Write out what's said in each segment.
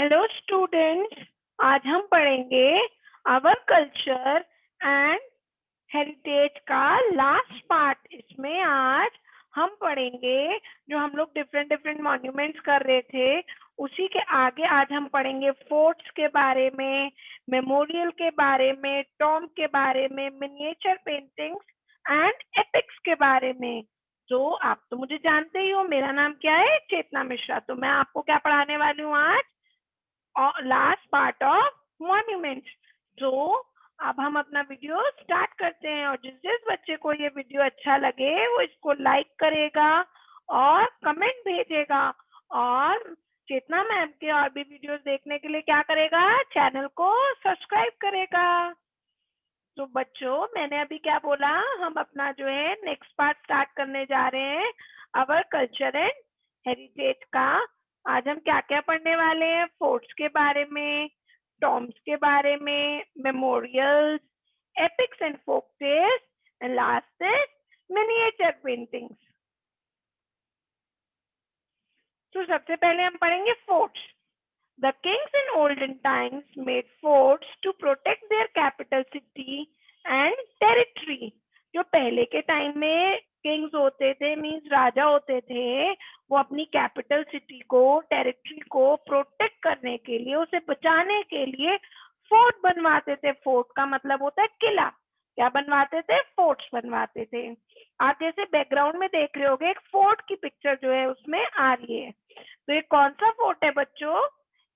Hello students, आज हम पढ़ेंगे आवर कल्चर एंड हेरिटेज का लास्ट पार्ट। इसमें आज हम पढ़ेंगे जो हम लोग डिफरेंट डिफरेंट मॉन्यूमेंट्स कर रहे थे, उसी के आगे आज हम पढ़ेंगे फोर्ट्स के बारे में, मेमोरियल के बारे में, टॉम के बारे में, मिनिएचर पेंटिंग्स एंड एपिक्स के बारे में। तो आप तो मुझे जानते ही हो, मेरा नाम क्या है, चेतना मिश्रा। तो मैं आपको क्या पढ़ाने वाली हूँ आज, लास्ट पार्ट ऑफ मॉन्यूमेंट्स। तो अब हम अपना वीडियो स्टार्ट करते हैं, और जिस जिस बच्चे को ये वीडियो अच्छा लगे वो इसको लाइक करेगा और कमेंट भेजेगा, और चेतना मैम के और भी वीडियोस देखने के लिए क्या करेगा, चैनल को सब्सक्राइब करेगा। तो बच्चों, मैंने अभी क्या बोला, हम अपना जो है नेक्स्ट पार्ट स्टार्ट करने जा रहे हैं, अवर कल्चर एंड हेरिटेज का। आज हम क्या क्या पढ़ने वाले हैं, फोर्ट्स के बारे में, टॉम्स के बारे में, memorials, epics and folk tales, and last is miniature paintings. तो सबसे पहले हम पढ़ेंगे forts. The kings in olden times made forts to protect their capital city and territory. जो पहले के टाइम में किंग्स होते थे, मीन्स राजा होते थे, वो अपनी कैपिटल सिटी को, टेरिटरी को प्रोटेक्ट करने के लिए, उसे बचाने के लिए फोर्ट बनवाते थे। फोर्ट का मतलब होता है किला। क्या बनवाते थे, फोर्ट्स बनवाते थे। आप जैसे बैकग्राउंड में देख रहे होगे, एक फोर्ट की पिक्चर जो है उसमें आ रही है। तो ये कौन सा फोर्ट है बच्चों,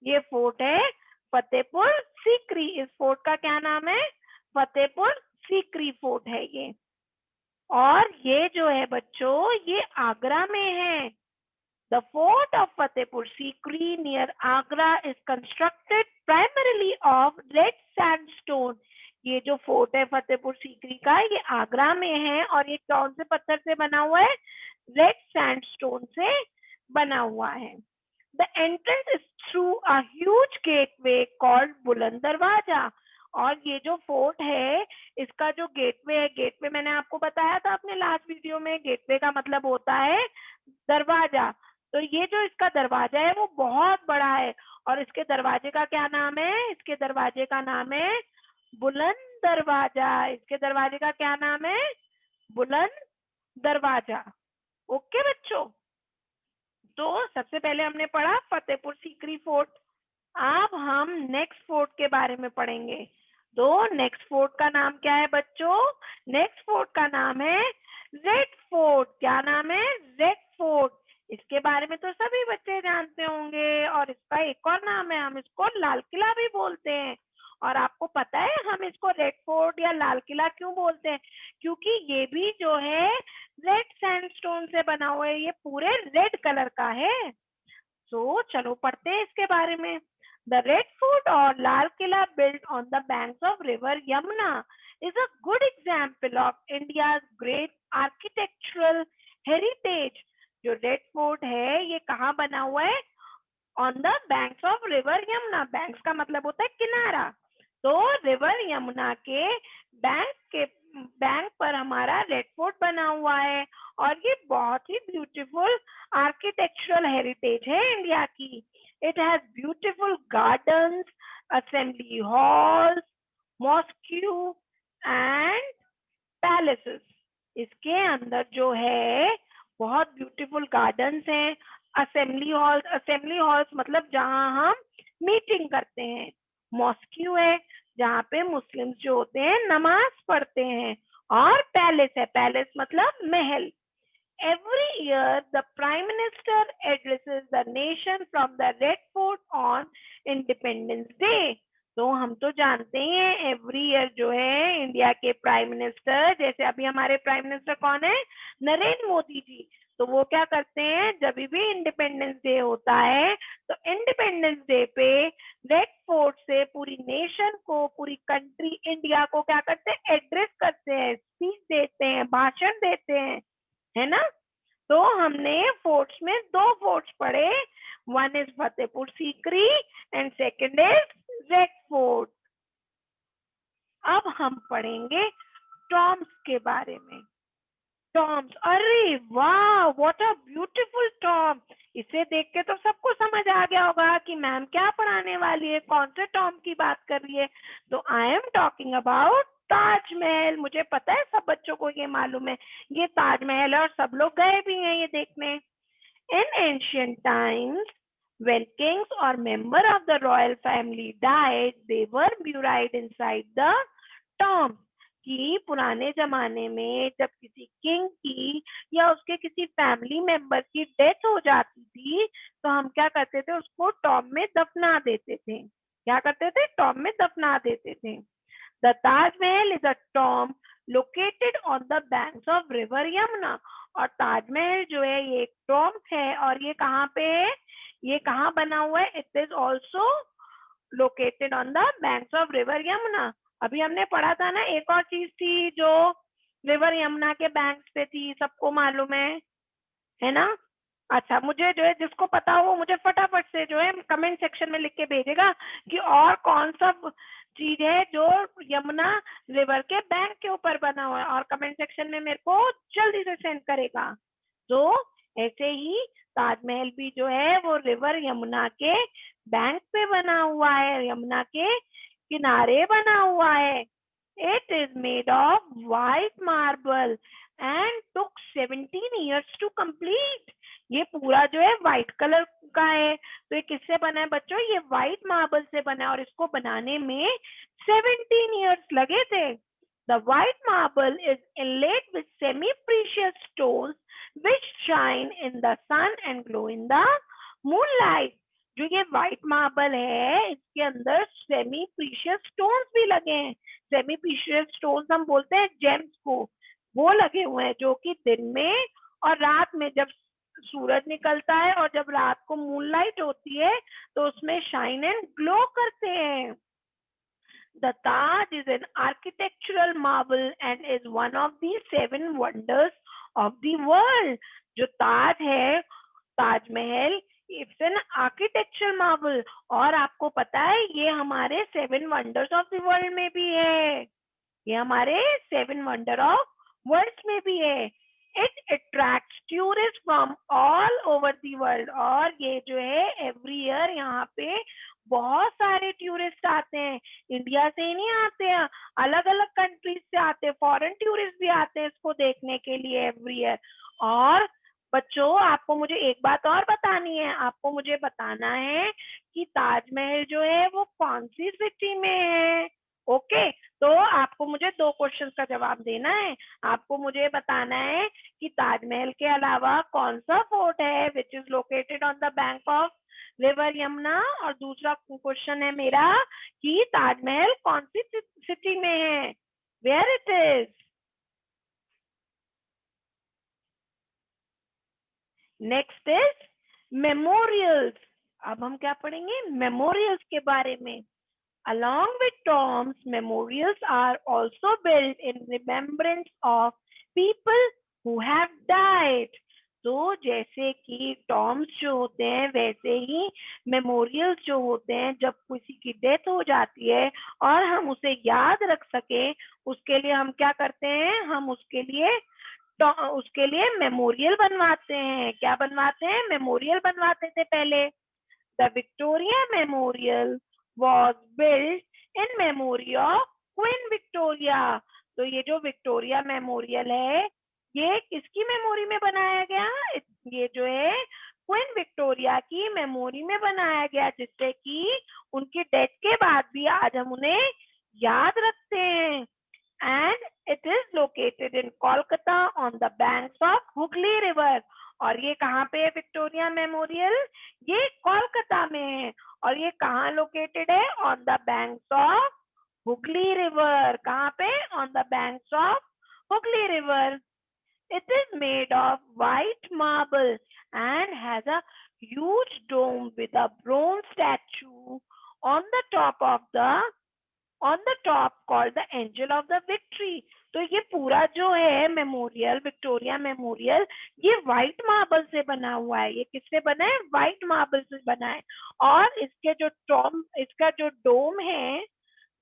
ये फोर्ट है फतेहपुर सीकरी। इस फोर्ट का क्या नाम है, फतेहपुर सीकरी फोर्ट है ये। और ये जो है बच्चों, ये आगरा में है। The fort of Fatehpur Sikri near Agra is constructed primarily of red sandstone. ये जो फोर्ट है फतेहपुर सीकरी का, ये आगरा में है, और ये कौन से पत्थर से बना हुआ है, रेड सैंडस्टोन से बना हुआ है। The entrance is through a huge gateway called बुलंद दरवाजा। और ये जो फोर्ट है, इसका जो गेटवे है, गेटवे मैंने आपको बताया था अपने लास्ट वीडियो में, गेटवे का मतलब होता है दरवाजा। तो ये जो इसका दरवाजा है वो बहुत बड़ा है, और इसके दरवाजे का क्या नाम है, इसके दरवाजे का नाम है बुलंद दरवाजा। इसके दरवाजे का क्या नाम है, बुलंद दरवाजा। ओके बच्चों, तो सबसे पहले हमने पढ़ा फतेहपुर सीकरी फोर्ट। अब हम नेक्स्ट फोर्ट के बारे में पढ़ेंगे। तो नेक्स्ट फोर्ट का नाम क्या है बच्चों, नेक्स्ट फोर्ट का नाम है रेड फोर्ट। क्या नाम है, रेड फोर्ट। इसके बारे में तो सभी बच्चे जानते होंगे, और इसका एक और नाम है, हम इसको लाल किला भी बोलते हैं। और आपको पता है हम इसको रेड फोर्ट या लाल किला क्यों बोलते हैं, क्योंकि ये भी जो है रेड सैंडस्टोन से बना हुआ है, ये पूरे रेड कलर का है। तो चलो पढ़ते हैं इसके बारे में। The Red Fort or Lal Killa, built on the banks of river Yamuna, is a good example of India's great architectural heritage. जो रेड फोर्ट है ये कहाँ बना हुआ है, on the banks of river Yamuna. Banks का मतलब होता है किनारा। तो रिवर यमुना के बैंक पर हमारा रेड फोर्ट बना हुआ है, और ये बहुत ही ब्यूटीफुल आर्किटेक्चरल हेरिटेज है इंडिया की। It has beautiful gardens, assembly halls, mosque and palaces. इसके अंदर जो है बहुत ब्यूटीफुल गार्डन्स हैं, असेंबली हॉल्स मतलब जहां हम मीटिंग करते हैं, मॉस्क्यू है जहाँ पे मुस्लिम्स जो होते हैं नमाज पढ़ते हैं, और पैलेस है, पैलेस मतलब महल। Every year, the Prime Minister addresses the nation from the Red Fort on Independence Day. तो हम तो जानते ही हैं एवरी ईयर जो है इंडिया के प्राइम मिनिस्टर, जैसे अभी हमारे प्राइम मिनिस्टर कौन है, नरेंद्र मोदी जी। तो वो क्या करते हैं, जब भी इंडिपेंडेंस डे होता है तो इंडिपेंडेंस डे पे रेड फोर्ट से पूरी नेशन को, पूरी कंट्री इंडिया को क्या करते हैं, एड्रेस करते हैं, स्पीच देते हैं, भाषण देते हैं, है ना। तो हमने फोर्ट्स में दो फोर्ट्स पढ़े, one is Fatehpur Sikri and second is red fort. अब हम पढ़ेंगे टॉम्स के बारे में। टॉम्स, अरे वाह, व्हाट अ ब्यूटीफुल टॉम। इसे देख के तो सबको समझ आ गया होगा कि मैम क्या पढ़ाने वाली है, कौन से टॉम की बात कर रही है। तो I am talking about Taj Mahal. मुझे पता है सब बच्चों को ये मालूम है, ये ताजमहल है और सब लोग गए भी हैं ये देखने। In ancient times, when kings or member of the royal family died, they were buried inside the tomb. कि पुराने जमाने में जब किसी किंग की या उसके किसी फैमिली मेंबर की डेथ हो जाती थी, तो हम क्या करते थे, उसको टॉम में दफना देते थे। क्या करते थे, टॉम में दफना देते थे। The Taj Mahal is a tomb located on the banks of river Yamuna. और ताजमहल जो है ये एक टॉम्ब है और ये कहाँ पे है, ये कहाँ बना हुआ है, it is also located on the banks of river Yamuna. अभी हमने पढ़ा था ना, एक और चीज थी जो रिवर यमुना के बैंक्स पे थी, सबको मालूम है ना। अच्छा, मुझे जो है जिसको पता हो वो मुझे फटाफट से जो है कमेंट सेक्शन में लिख के भेजेगा कि और कौन सा चीज है जो यमुना रिवर के बैंक के ऊपर बना हुआ है, और कमेंट सेक्शन में मेरे को जल्दी से सेंड करेगा। तो ऐसे ही ताजमहल भी जो है वो रिवर यमुना के बैंक पे बना हुआ है, यमुना के किनारे बना हुआ है। It is made of white marble and took 17 years to complete. ये पूरा जो है व्हाइट कलर का है। तो ये किससे बना है बच्चों, ये व्हाइट मार्बल से बना है और इसको बनाने में 17 years लगे थे। The white marble is inlaid with semi-precious stones which shine in the sun and glow in the moonlight. जो ये व्हाइट मार्बल है इसके अंदर सेमी प्रीशियस स्टोन्स भी लगे हैं। सेमी प्रीशियस स्टोन्स हम बोलते हैं जेम्स को, वो लगे हुए हैं जो कि दिन में और रात में जब सूरज निकलता है और जब रात को मूनलाइट होती है तो उसमें शाइन एंड ग्लो करते हैं। The Taj is an architectural marvel and is one of the 7 wonders of the world. जो ताज है, Taj Mahal, it's an architectural Marvel. और आपको पता है ये हमारे 7 वंडर्स ऑफ द वर्ल्ड में भी है, ये हमारे 7 वंडर ऑफ वर्ल्ड में भी है। It attracts tourist from all over the world. और ये जो है एवरी ईयर यहाँ पे बहुत सारे टूरिस्ट आते हैं, इंडिया से ही नहीं आते हैं, अलग अलग कंट्रीज से आते हैं, फॉरेन टूरिस्ट भी आते हैं इसको देखने के लिए एवरी ईयर। और बच्चों आपको मुझे एक बात और बतानी है, आपको मुझे बताना है कि ताजमहल जो है वो कौन सी सिटी में है। ओके, तो आपको मुझे 2 क्वेश्चन का जवाब देना है। आपको मुझे बताना है कि ताजमहल के अलावा कौन सा फोर्ट है which is located on the bank of river Yamuna, और दूसरा क्वेश्चन है मेरा कि ताजमहल कौन सी सिटी में है, where it is. Next is memorials. अब हम क्या पढ़ेंगे, मेमोरियल्स के बारे में। Along with tombs, memorials are also built in remembrance of people who have died. तो जैसे कि टॉम्स जो होते हैं वैसे ही मेमोरियल्स जो होते हैं, जब किसी की डेथ हो जाती है और हम उसे याद रख सके उसके लिए हम क्या करते हैं, हम उसके लिए मेमोरियल बनवाते हैं। क्या बनवाते हैं, मेमोरियल बनवाते थे पहले। The Victoria Memorial was built in memory of Queen Victoria. तो ये जो विक्टोरिया मेमोरियल है ये किसकी मेमोरी में बनाया गया, ये जो है क्वीन विक्टोरिया की मेमोरी में बनाया गया, जिससे कि उनकी डेथ के बाद भी आज हम उन्हें याद रखते हैं। and it is located in Kolkata on the banks of Hooghly River. और ये कहाँ पे है विक्टोरिया मेमोरियल, ये कोलकाता में है। और ये कहाँ लोकेटेड है, on the banks of Hooghly river. कहाँ पे, on the banks of Hooghly river. It is made of white marble and has a huge dome with a bronze statue on the top of the on the top called the angel of the victory. तो ये पूरा जो है memorial, Victoria memorial, ये white marble से बना हुआ है। ये किससे बना है, व्हाइट मार्बल से बना है। और इसके जो टॉम, इसका जो डोम है,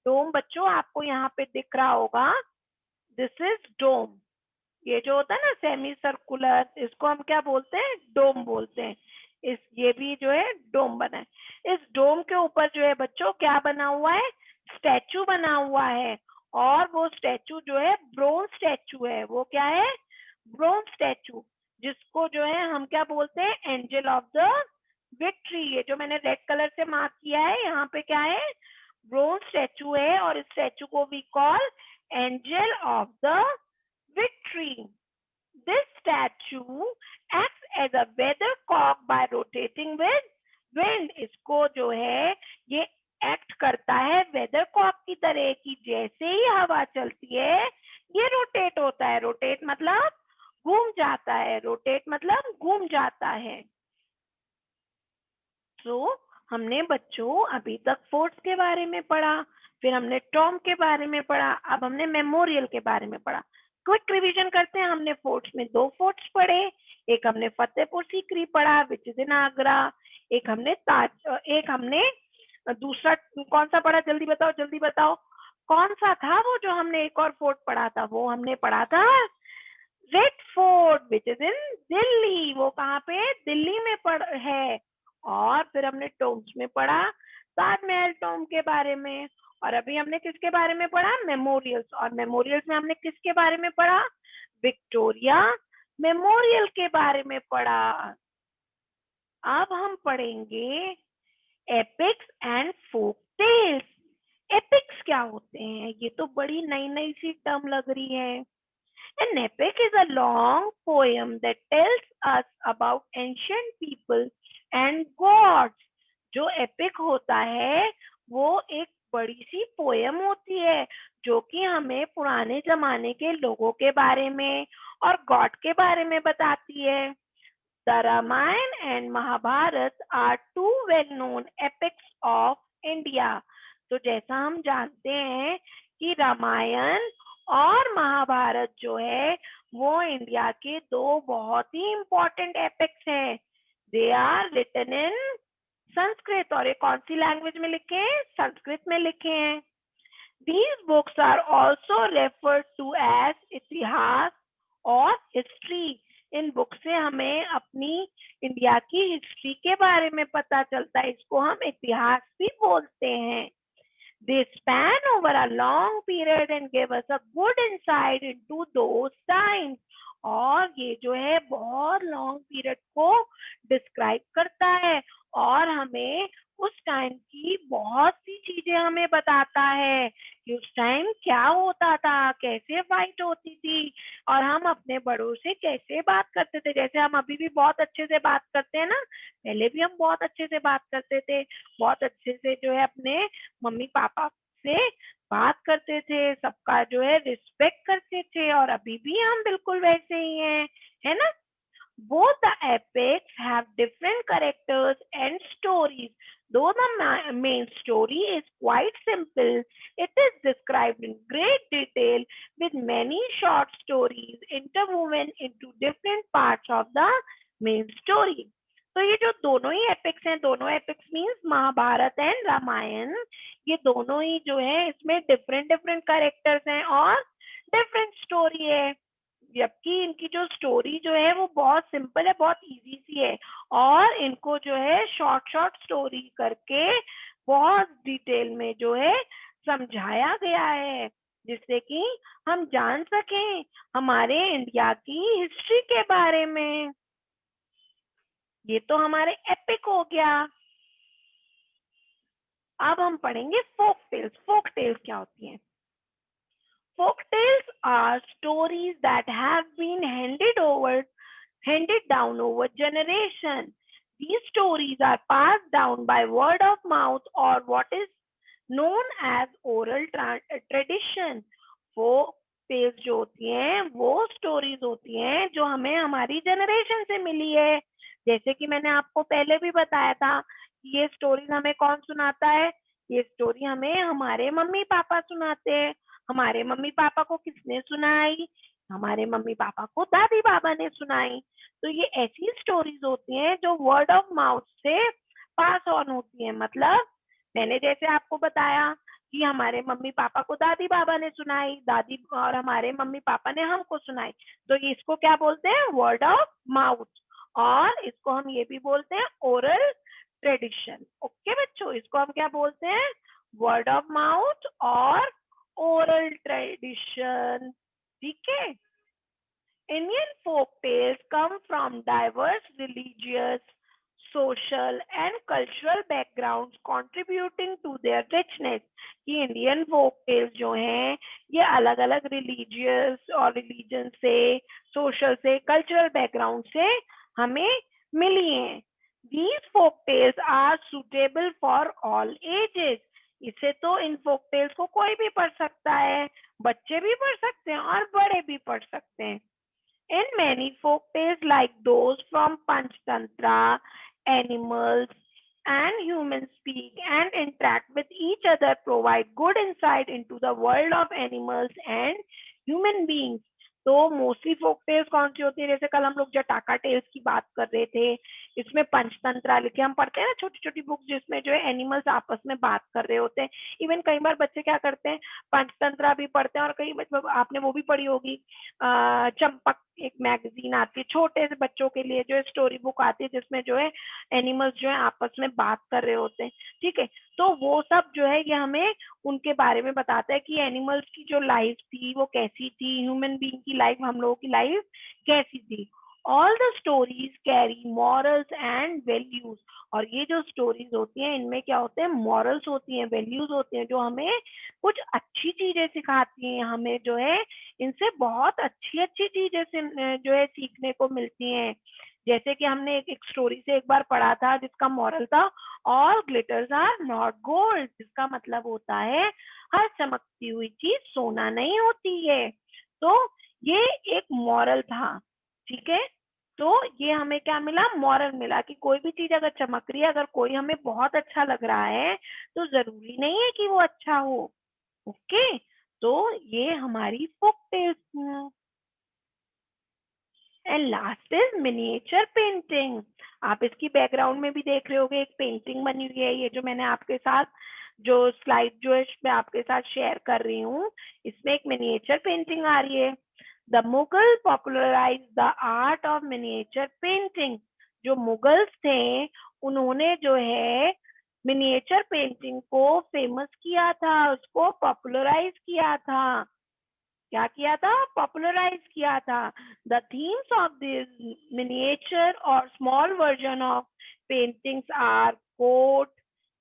डोम बच्चों आपको यहाँ पे दिख रहा होगा, दिस इज डोम। ये जो होता है ना सेमी सर्कुलर, इसको हम क्या बोलते हैं, डोम बोलते हैं। इस ये भी जो है डोम बना है। इस डोम के ऊपर जो है बच्चों क्या बना हुआ है, स्टैचू बना हुआ है। और वो स्टैचू जो है ब्रोंज स्टैचू है। वो क्या है, ब्रोंज स्टैचू, जिसको जो है हम क्या बोलते हैं, एंजल ऑफ द विक्ट्री। ये जो मैंने रेड कलर से मार्क किया है यहाँ पे क्या है, ब्रोंज स्टैचू है। और इस स्टैचू को we call angel of the victory. This statue acts as a weathercock by rotating with wind. इसको जो है ये एक्ट करता है वेदरकॉक की तरह, कि जैसे ही हवा चलती है ये रोटेट होता है। रोटेट मतलब घूम जाता है, रोटेट मतलब घूम जाता है। तो हमने बच्चों अभी तक फोर्ट्स के बारे में पढ़ा, फिर हमने टॉम के बारे में पढ़ा, अब हमने मेमोरियल के बारे में पढ़ा। क्विक रिवीजन करते हैं। हमने फोर्ट्स में 2 फोर्ट्स पढ़े। एक हमने फतेहपुर सीकरी पढ़ा विच इज इन आगरा। एक हमने दूसरा कौन सा पढ़ा, जल्दी बताओ जल्दी बताओ, कौन सा था वो जो हमने एक और फोर्ट पढ़ा था, वो हमने पढ़ा था red fort which is in Delhi. वो कहाँ पे, दिल्ली में है। और फिर हमने टोम्स में पढ़ा ताजमहल टोम के बारे में। और अभी हमने किसके बारे में पढ़ा, मेमोरियल्स। और मेमोरियल्स में हमने किसके बारे में पढ़ा, विक्टोरिया मेमोरियल के बारे में पढ़ा। अब हम पढ़ेंगे epics and folk tales. Epics क्या होते हैं, ये तो बड़ी नई नई सी टर्म लग रही है। An epic is a long poem that tells us about ancient people and gods. जो epic होता है वो एक बड़ी सी पोयम होती है जो कि हमें पुराने जमाने के लोगों के बारे में और गॉड के बारे में बताती है। The Ramayana and Mahabharat are two well-known epics of India. तो जैसा हम जानते हैं कि रामायण और महाभारत जो है वो इंडिया के 2 बहुत ही इम्पोर्टेंट एपिक्स हैं। They are written in Sanskrit. और ये कौन सी लैंग्वेज में लिखे हैं, संस्कृत में लिखे हैं। These books are also referred to as इतिहास और हिस्ट्री। इन बुक से हमें अपनी इंडिया की हिस्ट्री के बारे में पता चलता है, इसको हम इतिहास भी बोलते हैं। They span over a long period and give us a good insight into those times. और ये जो है बहुत लॉन्ग पीरियड को डिस्क्राइब करता है और हमें उस टाइम की बहुत सी चीजें हमें बताता है कि उस टाइम क्या होता था, कैसे फाइट होती थी और हम अपने बड़ों से कैसे बात करते थे। जैसे हम अभी भी बहुत अच्छे से बात करते हैं ना, पहले भी हम बहुत अच्छे से बात करते थे, बहुत अच्छे से जो है अपने मम्मी पापा से बात करते थे, सबका जो है रिस्पेक्ट करते थे। और अभी भी हम बिल्कुल वैसे ही हैं, है ना। Both the epics have different characters and stories. Though the main story is quite simple, it is described in great detail with many short stories interwoven into different parts of the main story. तो ये जो दोनों ही epics हैं, दोनों epics means Mahabharata and Ramayana, ये दोनों ही जो है इसमें डिफरेंट डिफरेंट कैरेक्टर्स हैं और डिफरेंट स्टोरी है। जबकि इनकी जो स्टोरी जो है वो बहुत सिंपल है, बहुत इजी सी है। और इनको जो है शॉर्ट शॉर्ट स्टोरी करके बहुत डिटेल में जो है समझाया गया है, जिससे कि हम जान सकें हमारे इंडिया की हिस्ट्री के बारे में। ये तो हमारे एपिक हो गया। अब हम पढ़ेंगे फोक टेल्स। फोक टेल्स क्या होती हैं? Folk tales are stories that have been handed down over generation. These stories are passed down by word of mouth or what is known as oral tradition. Folk tales जो होती हैं वो stories होती हैं जो हमें हमारी जनरेशन से मिली है। जैसे कि मैंने आपको पहले भी बताया था कि ये स्टोरीज हमें कौन सुनाता है, ये स्टोरी हमें हमारे मम्मी पापा सुनाते हैं। हमारे मम्मी पापा को किसने सुनाई, हमारे मम्मी पापा को दादी बाबा ने सुनाई। तो ये ऐसी स्टोरीज होती हैं जो वर्ड ऑफ माउथ से पास ऑन होती है। मतलब मैंने जैसे आपको बताया कि हमारे मम्मी पापा को दादी बाबा ने सुनाई, दादी और हमारे मम्मी पापा ने हमको सुनाई, तो इसको क्या बोलते हैं? Word of mouth. और इसको हम ये भी बोलते हैं ओरल ट्रेडिशन। ओके बच्चों, इसको हम क्या बोलते हैं? वर्ड ऑफ माउथ और ओरल ट्रेडिशन। ठीक है। Indian folk tales come from diverse religious, social and cultural backgrounds contributing to their richness। कि इंडियन folk tales जो हैं ये अलग अलग रिलीजियस और रिलीजन से, सोशल से, कल्चरल बैकग्राउंड से हमें मिली हैं। These folk tales are suitable for all ages। इसे तो इन folk tales को कोई भी पढ़ सकता है, बच्चे भी पढ़ सकते हैं और बड़े भी पढ़ सकते हैं। In many folk tales like those from Panchtantra, animals and humans speak and interact with each other, provide good insight into the world of animals and human beings। तो मोस्टली फोक टेल्स कौन सी होती है? जैसे कल हम लोग जटाका tales की बात कर रहे थे, इसमें पंचतंत्रा लिखे, हम पढ़ते हैं ना छोटी छोटी बुक जिसमें जो है एनिमल्स आपस में बात कर रहे होते हैं। इवन कई बार बच्चे क्या करते हैं, पंचतंत्रा भी पढ़ते हैं, और कई मतलब आपने वो भी पढ़ी होगी, चंपक एक मैगजीन आती है छोटे से बच्चों के लिए, जो है स्टोरी बुक आती है जिसमें जो है एनिमल्स जो है आपस में बात कर रहे होते हैं। ठीक है, तो वो सब जो है ये हमें उनके बारे में बताता है कि एनिमल्स की जो लाइफ थी वो कैसी थी, ह्यूमन बीइंग की लाइफ, हम लोगों की लाइफ कैसी थी। All the stories carry morals and values. और ये जो स्टोरीज होती हैं इनमें क्या होते हैं? मॉरल्स होती हैं, वैल्यूज होती हैं, जो हमें कुछ अच्छी चीजें सिखाती हैं। हमें जो है इनसे बहुत अच्छी अच्छी चीजें जो है सीखने को मिलती हैं। जैसे कि हमने एक स्टोरी से एक बार पढ़ा था जिसका मॉरल था, all glitters are not gold. जिसका मतलब होता है हर चमकती हुई चीज सोना नहीं होती है। तो ये एक मॉरल था। ठीक है, तो ये हमें क्या मिला? मॉरल मिला कि कोई भी चीज अगर चमक रही है, अगर कोई हमें बहुत अच्छा लग रहा है, तो जरूरी नहीं है कि वो अच्छा हो। ओके, तो ये हमारी फोक टेल्स थी। And last is miniature painting. आप इसकी बैकग्राउंड में भी देख रहे होगे, एक पेंटिंग बनी हुई है। ये जो मैंने आपके साथ जो स्लाइड जो है मैं आपके साथ शेयर कर रही हूँ, इसमें एक मिनिएचर पेंटिंग आ रही है। The Mughal popularise the art of miniature painting. जो मुगल्स थे उन्होंने जो है मिनिएचर पेंटिंग को फेमस किया था, उसको पॉपुलराइज किया था। क्या किया था? पॉपुलराइज किया था। The themes of this miniature और small version of paintings are court,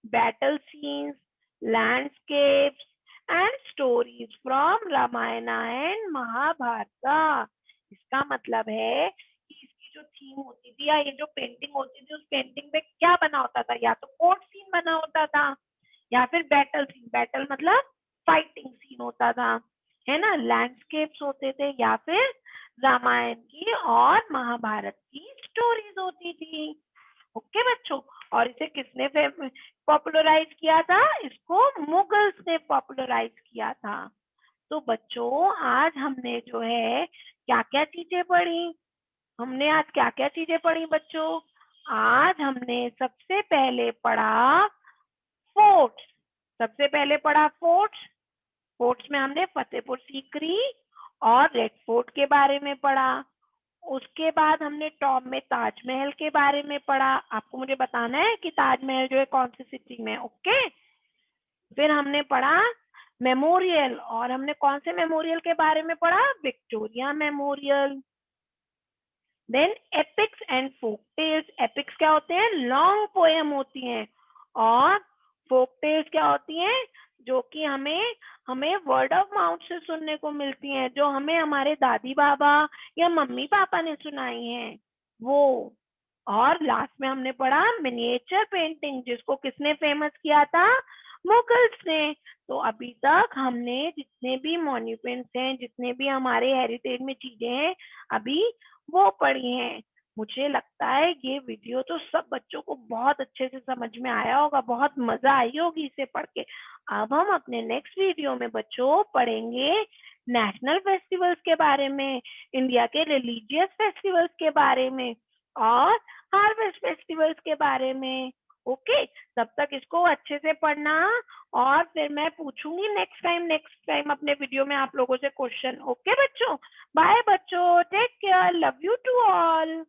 battle scenes, landscapes and stories from Ramayana and Mahabharata. इसका मतलब है कि इसकी जो थीम होती थी या ये जो पेंटिंग होती थी, उस पेंटिंग में क्या बना होता था? या तो कोर्ट सीन बना होता था, या फिर बैटल सीन, बैटल मतलब फाइटिंग सीन होता था, है ना, लैंडस्केप्स होते थे, या फिर रामायण की और महाभारत की स्टोरीज होती थी। ओके बच्चों, और इसे किसने पॉपुलराइज किया था? इसको मुगल्स ने पॉपुलराइज किया था। तो बच्चों आज हमने जो है क्या क्या चीजें पढ़ी? हमने आज क्या क्या चीजें पढ़ी बच्चों? आज हमने सबसे पहले पढ़ा फोर्ट्स। सबसे पहले पढ़ा फोर्ट्स। फोर्ट्स में हमने फतेहपुर सीकरी और रेड फोर्ट के बारे में पढ़ा। उसके बाद हमने टॉप में ताजमहल के बारे में पढ़ा। आपको मुझे बताना है कि ताजमहल जो है कौन सी सिटी में। ओके, फिर हमने पढ़ा मेमोरियल, और हमने कौन से मेमोरियल के बारे में पढ़ा? Victoria memorial. Then epics and folk tales. Epics क्या होते हैं? लॉन्ग पोएम होती हैं। और फोक टेल्स क्या होती हैं? जो कि हमें हमें वर्ड ऑफ माउथ से सुनने को मिलती हैं, जो हमें हमारे दादी बाबा या मम्मी पापा ने सुनाई हैं वो। और लास्ट में हमने पढ़ा मिनिएचर पेंटिंग, जिसको किसने फेमस किया था? मुगल्स ने। तो अभी तक हमने जितने भी मॉन्यूमेंट्स हैं, जितने भी हमारे हेरिटेज में चीजें हैं, अभी वो पढ़ी हैं। मुझे लगता है ये वीडियो तो सब बच्चों को बहुत अच्छे से समझ में आया होगा, बहुत मजा आई होगी इसे पढ़ के। अब हम अपने नेक्स्ट वीडियो में बच्चों पढ़ेंगे नेशनल फेस्टिवल्स के बारे में, इंडिया के रिलीजियस फेस्टिवल्स के बारे में, और हार्वेस्ट फेस्टिवल्स के बारे में। ओके, तब तक इसको अच्छे से पढ़ना और फिर मैं पूछूंगी नेक्स्ट टाइम अपने वीडियो में आप लोगों से क्वेश्चन। ओके बच्चों, बाय बच्चों, take care, love you to all.